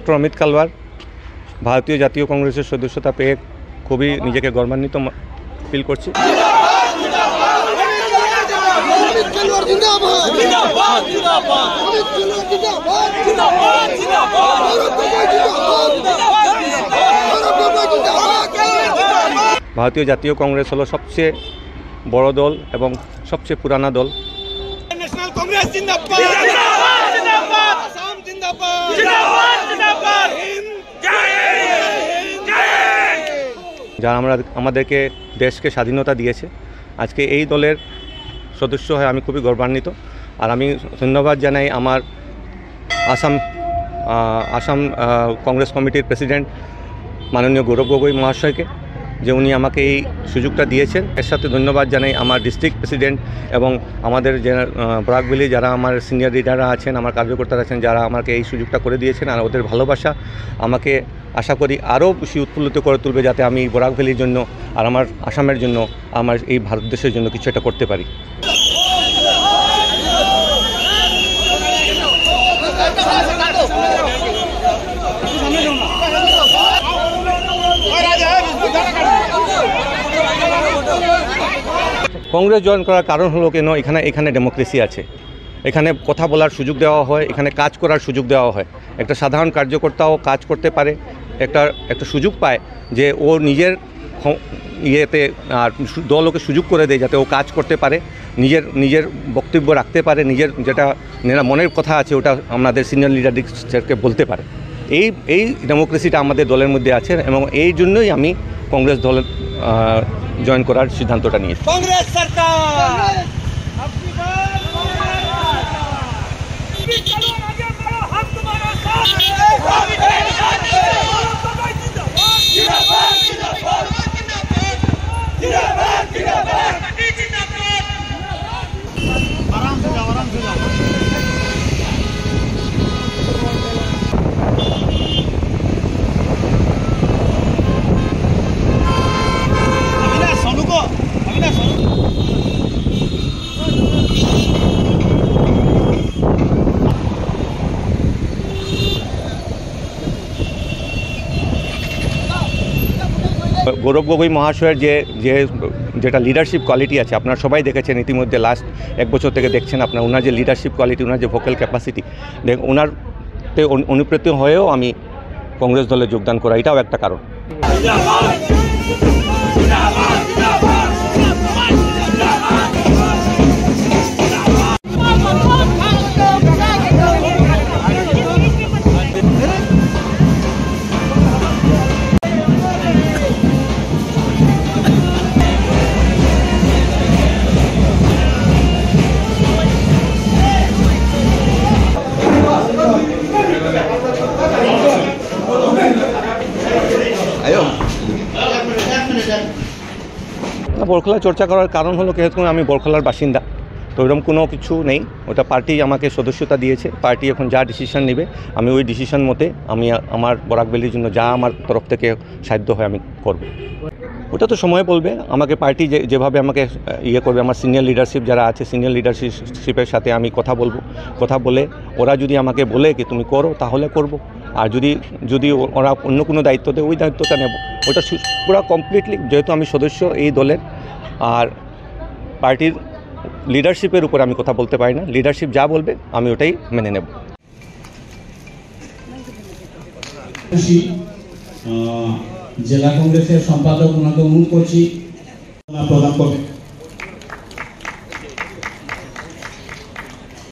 Doctor Amit কালওয়ার ভারতীয় জাতীয় কংগ্রেসের সদস্যতা পেয়ে খুবই নিজেকে গর্বান্বিত ফিল করছি। ভারতীয় জাতীয় কংগ্রেস হলো সবচেয়ে বড় দল এবং সবচেয়ে পুরানা দল। ন্যাশনাল কংগ্রেস জিন্দাবাদ, আসাম জিন্দাবাদ, যারা আমাদেরকে দেশকে স্বাধীনতা দিয়েছে, আজকে এই দলের সদস্য হয়ে আমি খুবই গর্বান্বিত। আর আমি ধন্যবাদ জানাই আমার আসাম কংগ্রেস কমিটির প্রেসিডেন্ট মাননীয় গৌরব গগৈ মহাশয়কে, যে উনি আমাকে এই সুযোগটা দিয়েছেন। এর সাথে ধন্যবাদ জানাই আমার ডিস্ট্রিক্ট প্রেসিডেন্ট এবং আমাদের যে বরাক ভ্যালি যারা আমার সিনিয়র লিডাররা আছেন, আমার কার্যকর্তারা আছেন, যারা আমাকে এই সুযোগটা করে দিয়েছেন। আর ওদের ভালোবাসা আমাকে আশা করি আরও বেশি উৎফুল্লিত করে তুলবে, যাতে আমি বরাক ভ্যালির জন্য আর আমার আসামের জন্য, আমার এই ভারত দেশের জন্য কিছু একটা করতে পারি। কংগ্রেস জয়েন করার কারণ হলো কেন, এখানে ডেমোক্রেসি আছে, এখানে কথা বলার সুযোগ দেওয়া হয়, এখানে কাজ করার সুযোগ দেওয়া হয়। একটা সাধারণ কার্যকর্তাও কাজ করতে পারে, একটা সুযোগ পায় যে ও নিজের ইয়েতে আর দল ওকে সুযোগ করে দেয় যাতে ও কাজ করতে পারে, নিজের বক্তব্য রাখতে পারে, নিজের যেটা মনের কথা আছে ওটা আমাদের সিনিয়র লিডারদেরকে বলতে পারে। এই ডেমোক্রেসিটা আমাদের দলের মধ্যে আছে এবং এই জন্যই আমি কংগ্রেস দলের জয়েন করার সিদ্ধান্তটা নিয়েছি। কংগ্রেস সরকার গৌরব গগৈ মহাশয়ের যেটা লিডারশিপ কোয়ালিটি আছে, আপনারা সবাই দেখেছেন ইতিমধ্যে, লাস্ট 1 বছর থেকে দেখছেন আপনার ওনার যে লিডারশিপ কোয়ালিটি, ওনার যে ভোকাল ক্যাপাসিটি, ওনারতে অনুপ্রেরিত হয়েও আমি কংগ্রেস দলে যোগদান করা, এটাও একটা কারণ। বরখলা চর্চা করার কারণ হলো যেহেতু আমি বরখলার বাসিন্দা, তো এরকম কোনো কিছু নেই। ওটা পার্টি আমাকে সদস্যতা দিয়েছে, পার্টি এখন যা ডিসিশন নেবে আমি ওই ডিসিশন মতে আমি আমার বরাক ভ্যালির জন্য যা আমার তরফ থেকে সাধ্য হয় আমি করব। ওটা তো সময় বলবে, আমাকে পার্টি যেভাবে আমাকে করবে, আমার সিনিয়র লিডারশিপ যারা আছে, সিনিয়র লিডারশিপের সাথে আমি কথা বলে ওরা যদি আমাকে বলে কি তুমি করো, তাহলে করব। আর যদি ওরা অন্য কোনো দায়িত্ব দেয়, ওই দায়িত্বটা নেব। ওটা পুরো কমপ্লিটলি, যেহেতু আমি সদস্য এই দলের, আর পার্টির লিডারশিপের উপর আমি কথা বলতে পারি না। লিডারশিপ যা বলবে আমি ওটাই মেনে নেব। জেলা কংগ্রেসের সম্পাদক ওনাকে অনুরোধ করছি প্রদান করবেন।